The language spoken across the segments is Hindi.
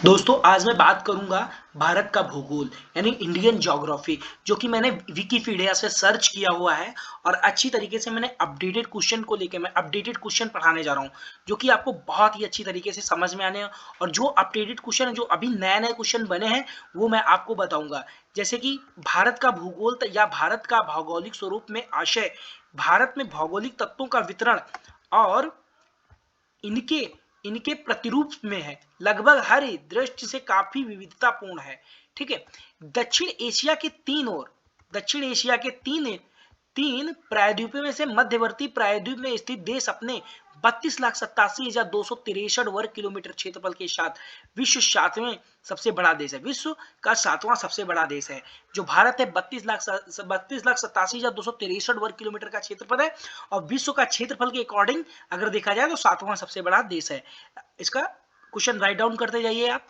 दोस्तों आज मैं बात करूंगा भारत का भूगोल यानी इंडियन ज्योग्राफी, जो कि मैंने विकिपीडिया से सर्च किया हुआ है और अच्छी तरीके से मैंने अपडेटेड क्वेश्चन को लेके मैं अपडेटेड क्वेश्चन पढ़ाने जा रहा हूं, जो कि आपको बहुत ही अच्छी तरीके से समझ में आने और जो अपडेटेड क्वेश्चन है, जो अभी नए नए क्वेश्चन बने हैं वो मैं आपको बताऊंगा। जैसे कि भारत का भूगोल या भारत का भौगोलिक स्वरूप में आशय भारत में भौगोलिक तत्वों का वितरण और इनके इनके प्रतिरूप में है। लगभग हर दृष्टि से काफी विविधतापूर्ण है। ठीक है। दक्षिण एशिया के तीन तीन प्रायद्वीपों में से मध्यवर्ती प्रायद्वीप में स्थित देश अपने 32,87,263 वर्ग किलोमीटर क्षेत्रफल के साथ विश्व सातवें सबसे बड़ा देश है। विश्व का सातवां सबसे बड़ा देश है। जो भारत है 32,87,263 वर्ग किलोमीटर का क्षेत्रफल है और विश्व का क्षेत्रफल के अकॉर्डिंग अगर देखा जाए तो सातवां सबसे बड़ा देश है। इसका क्वेश्चन राइट डाउन करते जाइए आप।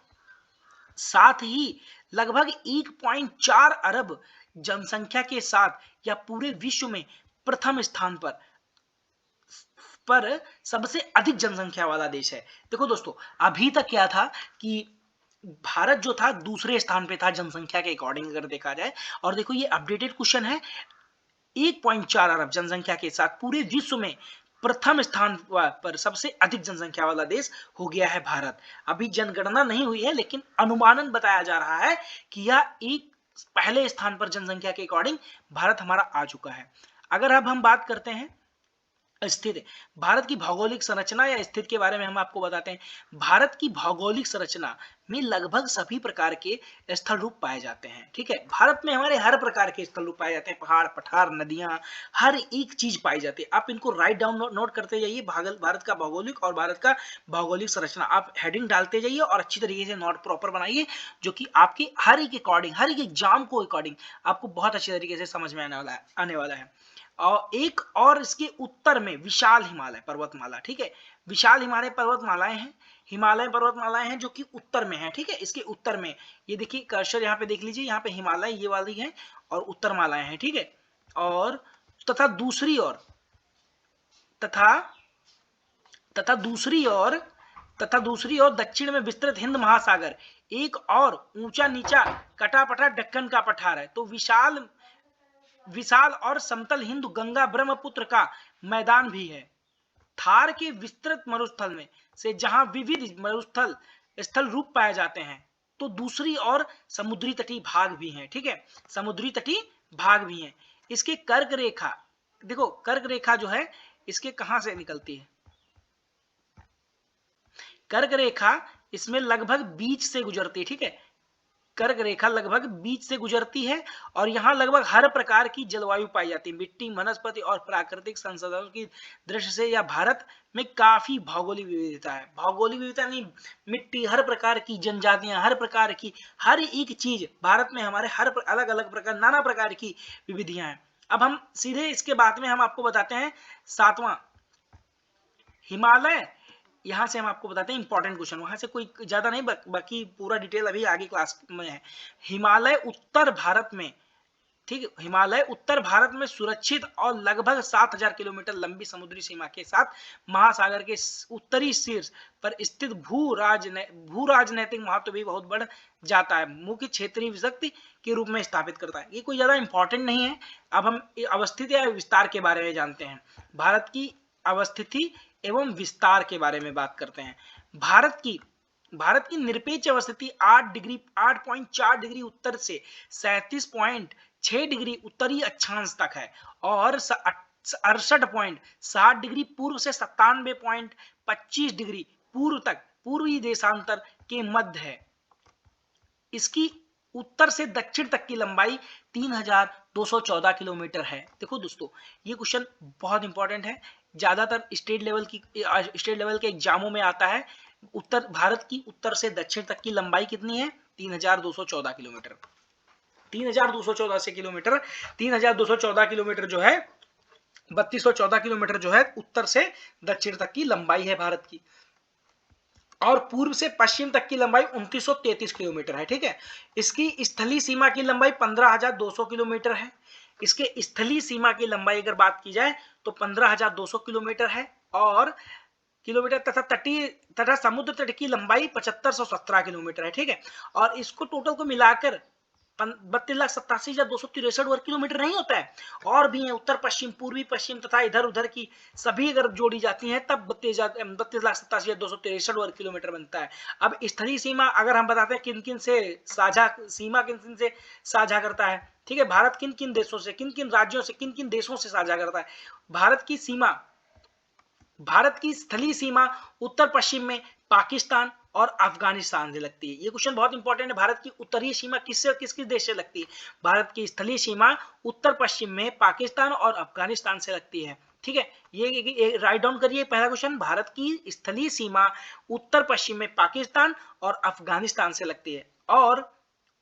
साथ ही लगभग 1.4 अरब जनसंख्या के साथ यह पूरे विश्व में प्रथम स्थान पर सबसे अधिक जनसंख्या वाला देश है। देखो दोस्तों, अभी तक क्या था कि भारत जो था दूसरे स्थान पे था जनसंख्या के अकॉर्डिंग अगर देखा जाए, और देखो ये अपडेटेड क्वेश्चन है। 1.4 अरब जनसंख्या के साथ पूरे विश्व में प्रथम स्थान पर सबसे अधिक जनसंख्या वाला देश हो गया है भारत। अभी जनगणना नहीं हुई है, लेकिन अनुमानन बताया जा रहा है कि यह एक पहले स्थान पर जनसंख्या के अकॉर्डिंग भारत हमारा आ चुका है। अगर अब हम बात करते हैं स्थिति, भारत की भौगोलिक संरचना या स्थिति के बारे में हम आपको बताते हैं। भारत की भौगोलिक संरचना में लगभग सभी प्रकार के स्थल रूप पाए जाते हैं। ठीक है। भारत में हमारे हर प्रकार के स्थल रूप पाए जाते हैं। पहाड़, पठार, नदियां, हर एक चीज पाई जाती है। आप इनको राइट डाउन नोट करते जाइए। भारत का भौगोलिक और भारत का भौगोलिक संरचना आप हेडिंग डालते जाइए और अच्छी तरीके से नोट प्रॉपर बनाइए, जो कि आपके हर एक अकॉर्डिंग, हर एक एग्जाम को अकॉर्डिंग आपको बहुत अच्छे तरीके से समझ में आने वाला है। और एक और इसके उत्तर में विशाल हिमालय पर्वतमाला। ठीक है। विशाल हिमालय पर्वतमालाएं हैं। हिमालय पर्वतमालाएं हैं जो कि उत्तर में है। ठीक है। इसके उत्तर में ये देखिए, कर्सर यहाँ पे देख लीजिए, यहाँ पे हिमालय ये वाली है और उत्तर मालाएं हैं। ठीक है। और तथा दूसरी ओर तथा तथा दूसरी ओर तथा दूसरी ओर दक्षिण में विस्तृत हिंद महासागर, एक और ऊंचा नीचा कटापटा दक्कन का पठार है। तो विशाल विशाल और समतल हिंद गंगा ब्रह्मपुत्र का मैदान भी है। थार के विस्तृत मरुस्थल में से जहां विविध मरुस्थल स्थल रूप पाए जाते हैं, तो दूसरी ओर समुद्री तटीय भाग भी हैं। ठीक है। समुद्री तटीय भाग भी हैं। इसके कर्क रेखा, देखो कर्क रेखा जो है इसके कहां से निकलती है? कर्क रेखा इसमें लगभग बीच से गुजरती है। ठीक है। कर्क रेखा लगभग बीच से गुजरती है और यहाँ लगभग हर प्रकार की जलवायु पाई जाती है। मिट्टी, वनस्पति और प्राकृतिक संसाधनों की दृष्टि से यह भारत में काफी भौगोलिक विविधता है। भौगोलिक विविधता नहीं, मिट्टी, हर प्रकार की जनजातियां, हर प्रकार की हर एक चीज भारत में हमारे हर अलग अलग प्रकार, नाना प्रकार की विविधियां हैं। अब हम सीधे इसके बाद में हम आपको बताते हैं सातवां हिमालय। यहां से हम आपको बताते हैं इंपॉर्टेंट क्वेश्चन, वहां से कोई ज्यादा नहीं, बाकी पूरा डिटेल अभी आगे क्लास में है। हिमालय उत्तर भारत में, ठीक है, हिमालय उत्तर भारत में सुरक्षित और लगभग 7,000 किलोमीटर लंबी समुद्री सीमा के साथ महासागर के उत्तरी शीर्ष पर स्थित भू राजनैतिक महत्व भी बहुत बढ़ जाता है। मुख्य क्षेत्रीय शक्ति के रूप में स्थापित करता है। ये कोई ज्यादा इंपॉर्टेंट नहीं है। अब हम अवस्थिति या विस्तार के बारे में जानते हैं। भारत की अवस्थिति एवं विस्तार के बारे में बात करते हैं। भारत की निरपेक्ष अवस्थिति 8.4 डिग्री उत्तर से 37.6 डिग्री उत्तरी अक्षांश तक है और 68.7 डिग्री पूर्व से 97.25 डिग्री पूर्व तक पूर्वी देशांतर के मध्य है। इसकी उत्तर से दक्षिण तक की लंबाई 3,214 किलोमीटर है। देखो दोस्तों, ये क्वेश्चन बहुत इंपॉर्टेंट है। ज्यादातर स्टेट लेवल के एग्जामों में आता है। भारत की उत्तर से दक्षिण तक की लंबाई कितनी है? 3,214 किलोमीटर। 3,214 किलोमीटर जो है, 3214 किलोमीटर जो है उत्तर से दक्षिण तक की लंबाई है भारत की। और पूर्व से पश्चिम तक की लंबाई 2933 किलोमीटर है। ठीक है। इसकी स्थलीय सीमा की लंबाई 15,200 किलोमीटर है। इसके स्थलीय सीमा की लंबाई अगर बात की जाए तो 15,200 किलोमीटर है। और किलोमीटर तथा समुद्र तट की लंबाई 7517 किलोमीटर है, ठीक है। और इसको टोटल को मिलाकर 32,87,263 वर्ग किलोमीटर नहीं होता है, और भी है उत्तर पश्चिम, पूर्वी पश्चिम तथा इधर उधर की सभी अगर जोड़ी जाती हैं तब 32,87,263 वर्ग किलोमीटर बनता है। अब स्थलीय सीमा अगर हम बताते हैं किन किन से साझा सीमा किन किन से साझा करता है, ठीक है। भारत किन किन देशों से, किन किन राज्यों से, किन किन देशों से साझा करता है। भारत की स्थलीय सीमा उत्तर पश्चिम में पाकिस्तान और अफगानिस्तान से लगती है। ये क्वेश्चन बहुत इंपॉर्टेंट है। भारत की उत्तरीय सीमा किससे किस किस देश से लगती है? भारत की स्थलीय सीमा उत्तर पश्चिम में पाकिस्तान और अफगानिस्तान से लगती है, ठीक है। ये राइट डाउन करिए पहला क्वेश्चन, भारत की स्थलीय सीमा उत्तर पश्चिम में पाकिस्तान और अफगानिस्तान से लगती है। और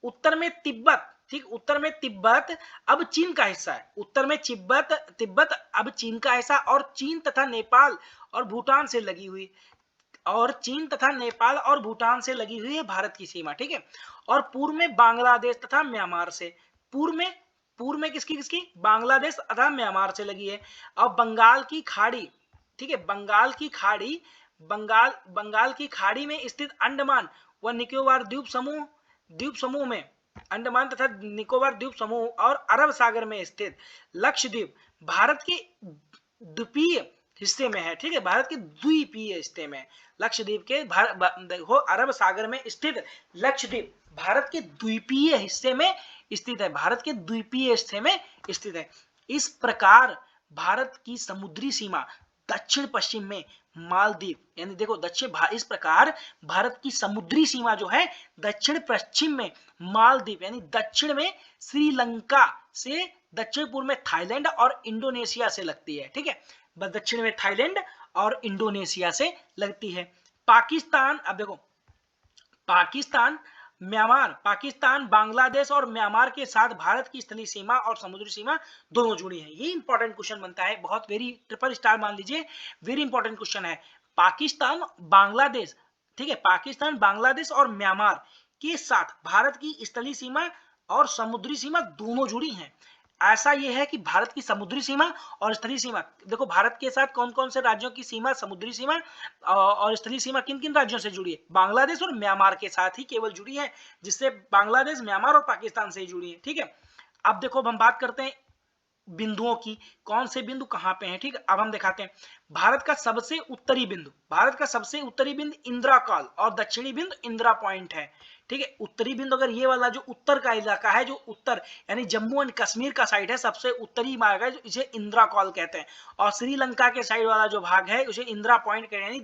उत्तर में तिब्बत, ठीक, उत्तर में तिब्बत अब चीन का हिस्सा है। उत्तर में तिब्बत अब चीन का हिस्सा और चीन तथा नेपाल और भूटान से लगी हुई, और चीन तथा नेपाल और भूटान से लगी हुई है भारत की सीमा, ठीक है। और पूर्व में बांग्लादेश तथा म्यांमार से, पूर्व में किसकी किसकी, बांग्लादेश तथा म्यांमार से लगी है। और बंगाल की खाड़ी, ठीक है, बंगाल की खाड़ी में स्थित अंडमान व निकोबार द्वीप समूह में, अंडमान तथा निकोबार द्वीप समूह और अरब सागर में स्थित लक्षद्वीप भारत के द्वीपीय हिस्से में है, ठीक है। भारत के द्वीपीय हिस्से में लक्षद्वीप के देखो अरब सागर में स्थित लक्षद्वीप भारत के द्वीपीय हिस्से में स्थित है, भारत के द्वीपीय हिस्से में स्थित है। इस प्रकार भारत की समुद्री सीमा दक्षिण पश्चिम में मालदीव, यानी देखो इस प्रकार भारत की समुद्री सीमा जो है दक्षिण पश्चिम में मालदीव यानी दक्षिण में श्रीलंका से दक्षिण पूर्व में थाईलैंड और इंडोनेशिया से लगती है, ठीक है। दक्षिण में थाईलैंड और इंडोनेशिया से लगती है। पाकिस्तान, अब देखो पाकिस्तान बांग्लादेश और म्यांमार के साथ भारत की स्थलीय सीमा और समुद्री सीमा दोनों जुड़ी हैं। ये इंपॉर्टेंट क्वेश्चन बनता है, बहुत वेरी ट्रिपल स्टार मान लीजिए, वेरी इंपॉर्टेंट क्वेश्चन है। पाकिस्तान बांग्लादेश, ठीक है, पाकिस्तान बांग्लादेश और म्यांमार के साथ भारत की स्थलीय सीमा और समुद्री सीमा दोनों जुड़ी हैं। ऐसा यह है कि भारत की समुद्री सीमा और स्थलीय सीमा, देखो भारत के साथ कौन कौन से राज्यों की सीमा, समुद्री सीमा और स्थलीय सीमा किन किन राज्यों से जुड़ी है? बांग्लादेश और म्यांमार के साथ ही केवल जुड़ी है, जिससे बांग्लादेश, म्यांमार और पाकिस्तान से ही जुड़ी है, ठीक है। अब देखो अब हम बात करते हैं बिंदुओं की, कौन से बिंदु कहां पे हैं, ठीक है। अब हम दिखाते हैं भारत का सबसे उत्तरी बिंदु इंदिरा कॉल और दक्षिणी बिंदु इंदिरा पॉइंट है, ठीक है। उत्तरी बिंदु अगर ये वाला जो उत्तर का इलाका है, जो उत्तर यानी जम्मू एंड कश्मीर का साइड है, सबसे उत्तरी भाग है, इसे इंदिरा कॉल कहते हैं। और श्रीलंका के साइड वाला जो भाग है उसे इंदिरा पॉइंट कहते हैं, यानी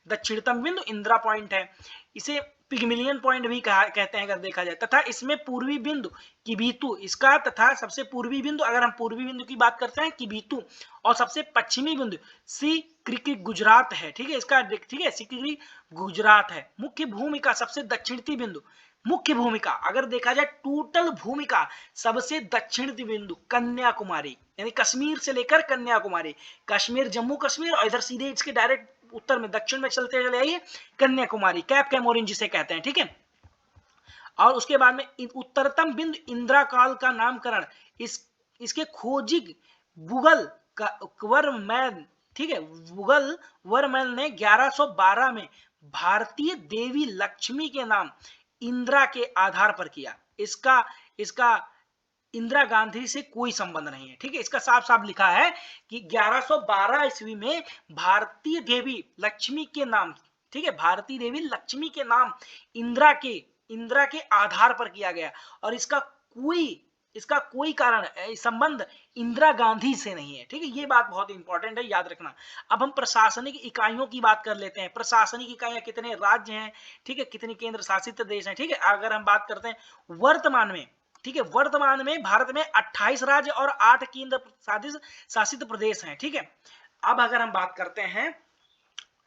दक्षिणतम बिंदु इंदिरा पॉइंट है। इसे पिगमिलियन पॉइंट भी कहते हैं अगर देखा जाए। तथा इसमें पूर्वी बिंदु किबितु इसका, तथा सबसे पूर्वी बिंदु, अगर हम पूर्वी बिंदु की बात करते हैं किबितु, और सबसे पश्चिमी बिंदु सिक्किम गुजरात है, ठीक है। इसका, ठीक है, सिक्किम गुजरात है। मुख्य भूमिका सबसे दक्षिणी बिंदु, मुख्य भूमिका अगर देखा जाए टोटल भूमिका सबसे दक्षिणी बिंदु कन्याकुमारी, यानी कश्मीर से लेकर कन्याकुमारी, कश्मीर जम्मू कश्मीर और इधर सीधे इसके डायरेक्ट उत्तर में दक्षिण में चलते चले आइए कन्याकुमारी, कैप कैमोरिन जिसे कहते हैं, ठीक है। और उसके बाद में उत्तरतम बिंदु इंदिरा काल का नामकरण इसके खोजी गूगल वर्मैन, ठीक है, गूगल वर्मैन ने 1112 में भारतीय देवी लक्ष्मी के नाम इंदिरा के आधार पर किया। इसका इंदिरा गांधी से कोई संबंध नहीं है, ठीक है। इसका साफ साफ लिखा है कि 1112 ईस्वी में भारतीय देवी लक्ष्मी के नाम, ठीक है, भारतीय देवी लक्ष्मी के नाम इंदिरा के आधार पर किया गया, और इसका कोई कारण संबंध इंदिरा गांधी से नहीं है, ठीक है। ये बात बहुत इंपॉर्टेंट है, याद रखना। अब हम प्रशासनिक इकाइयों की बात कर लेते हैं। प्रशासनिक इकाइयां कितने राज्य हैं, ठीक है, कितने केंद्र शासित प्रदेश हैं, ठीक है। अगर हम बात करते हैं वर्तमान में, ठीक है, वर्तमान में भारत में 28 राज्य और 8 केंद्र शासित प्रदेश हैं, ठीक है। अब अगर हम बात करते हैं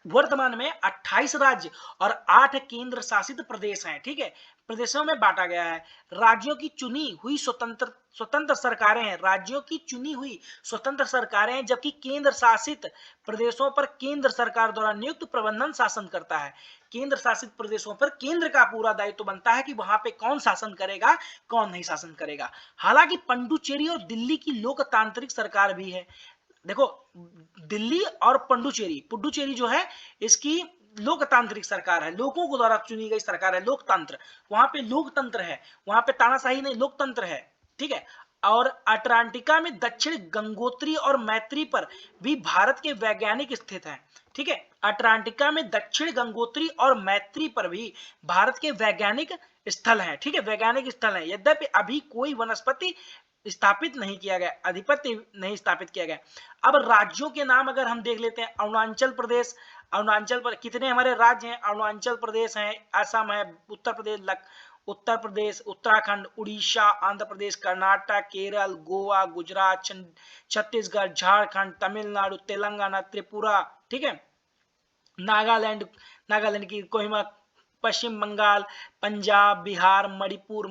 वर्तमान में 28 राज्य और 8 केंद्र शासित प्रदेश हैं, ठीक है। प्रदेशों में बांटा गया है। राज्यों की चुनी हुई स्वतंत्र सरकारें हैं, राज्यों की चुनी हुई स्वतंत्र सरकारें हैं, जबकि केंद्र शासित प्रदेशों पर केंद्र सरकार द्वारा नियुक्त प्रबंधन शासन करता है। केंद्र शासित प्रदेशों पर केंद्र का पूरा दायित्व बनता है कि वहां पे कौन शासन करेगा, कौन नहीं शासन करेगा। हालांकि पुडुचेरी और दिल्ली की लोकतांत्रिक सरकार भी है। देखो दिल्ली और पुडुचेरी जो है इसकी लोकतांत्रिक सरकार है, लोगों को द्वारा चुनी गई सरकार है, लोकतंत्र, वहां पे लोकतंत्र है, वहां पे तानाशाही नहीं, लोकतंत्र है, ठीक है। और अटलांटिका में दक्षिण गंगोत्री और मैत्री पर भी भारत के वैज्ञानिक स्थित हैं, ठीक है। अटलांटिका में दक्षिण गंगोत्री और मैत्री पर भी भारत के वैज्ञानिक स्थल हैं, ठीक है, वैज्ञानिक स्थल हैं। यद्यपि अभी कोई वनस्पति स्थापित नहीं किया गया, अधिपत्य नहीं स्थापित किया गया। अब राज्यों के नाम अगर हम देख लेते हैं, अरुणाचल प्रदेश, अरुणाचल पर कितने हमारे राज्य हैं, अरुणाचल प्रदेश है, असम है, उत्तर प्रदेश, उत्तराखंड, उड़ीसा, आंध्र प्रदेश, कर्नाटक, केरल, गोवा, गुजरात, छत्तीसगढ़, झारखंड, तमिलनाडु, तेलंगाना, त्रिपुरा, ठीक है, नागालैंड की कोहिमा, पश्चिम बंगाल, पंजाब, बिहार, मणिपुर,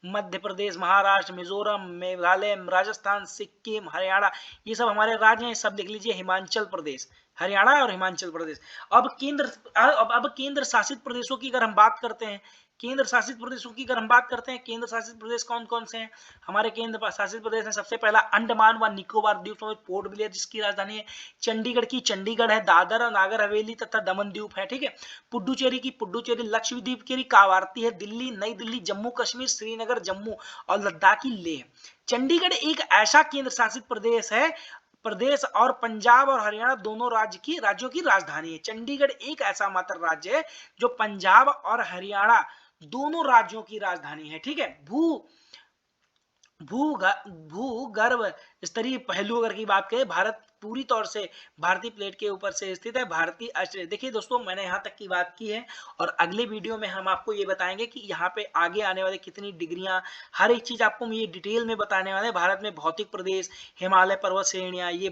मध्य प्रदेश, महाराष्ट्र, मिजोरम, मेघालय, राजस्थान, सिक्किम, हरियाणा, ये सब हमारे राज्य हैं, सब लिख लीजिए। हिमाचल प्रदेश, हरियाणा और हिमाचल प्रदेश। अब केंद्र शासित प्रदेशों की अगर हम बात करते हैं, केंद्र शासित प्रदेशों की अगर हम बात करते हैं, केंद्र शासित प्रदेश कौन कौन से हैं हमारे केंद्र शासित प्रदेश हैं? सबसे पहला अंडमान व निकोबार द्वीप समूह, पोर्ट ब्लेयर जिसकी राजधानी है। चंडीगढ़ की चंडीगढ़ है, दादर और नागर हवेली तथा दमन द्वीप है, ठीक है। पुडुचेरी की पुडुचेरी, लक्षद्वीप की कावारती है, दिल्ली, नई दिल्ली, जम्मू कश्मीर, श्रीनगर, जम्मू और लद्दाख की लेह। चंडीगढ़ एक ऐसा केंद्र शासित प्रदेश और पंजाब और हरियाणा दोनों राज्यों की राजधानी है। चंडीगढ़ एक ऐसा मात्र राज्य है जो पंजाब और हरियाणा दोनों राज्यों की राजधानी है, ठीक है। भूगर्भ स्तरीय पहलू अगर की बात करें, भारत पूरी तौर से भारतीय प्लेट के ऊपर से स्थित है। भारतीय ऑस्ट्रेलिया, देखिए दोस्तों मैंने यहाँ तक की बात की है और अगले वीडियो में हम आपको ये बताएंगे कि यहाँ पे आगे आने वाले कितनी डिग्रियां, हर एक चीज आपको ये डिटेल में बताने वाले हैं। भारत में भौतिक प्रदेश, हिमालय पर्वत श्रेणियां, ये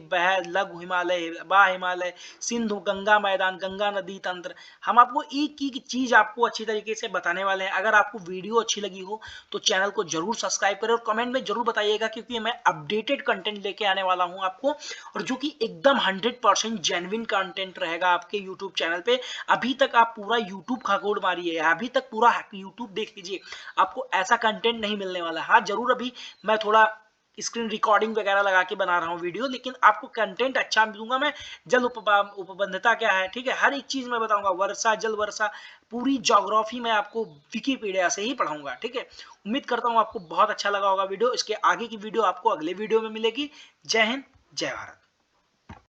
लघु हिमालय, बा हिमालय, सिंधु, गंगा मैदान, गंगा नदी तंत्र, हम आपको एक एक चीज आपको अच्छी तरीके से बताने वाले हैं। अगर आपको वीडियो अच्छी लगी हो तो चैनल को जरूर सब्सक्राइब करें और कमेंट में जरूर बताइएगा, क्योंकि मैं अपडेटेड कंटेंट लेके आने वाला हूं आपको, और जो कि एकदम 100% जेन्युइन कंटेंट रहेगा आपके यूट्यूब चैनल पे। अभी तक आप पूरा यूट्यूब का कोड मारिए, अभी तक पूरा यूट्यूब देख लीजिए, आपको ऐसा कंटेंट नहीं मिलने वाला। हाँ जरूर अभी मैं थोड़ा स्क्रीन रिकॉर्डिंग वगैरह लगा के बना रहा हूँ वीडियो, लेकिन आपको कंटेंट अच्छा दूंगा मैं। जल उपबंधता क्या है, ठीक है, हर एक चीज मैं बताऊंगा। वर्षा, जल वर्षा, पूरी ज्योग्राफी मैं आपको विकिपीडिया से ही पढ़ाऊंगा, ठीक है। उम्मीद करता हूँ आपको बहुत अच्छा लगा होगा वीडियो। इसके आगे की वीडियो आपको अगले वीडियो में मिलेगी। जय हिंद, जय भारत।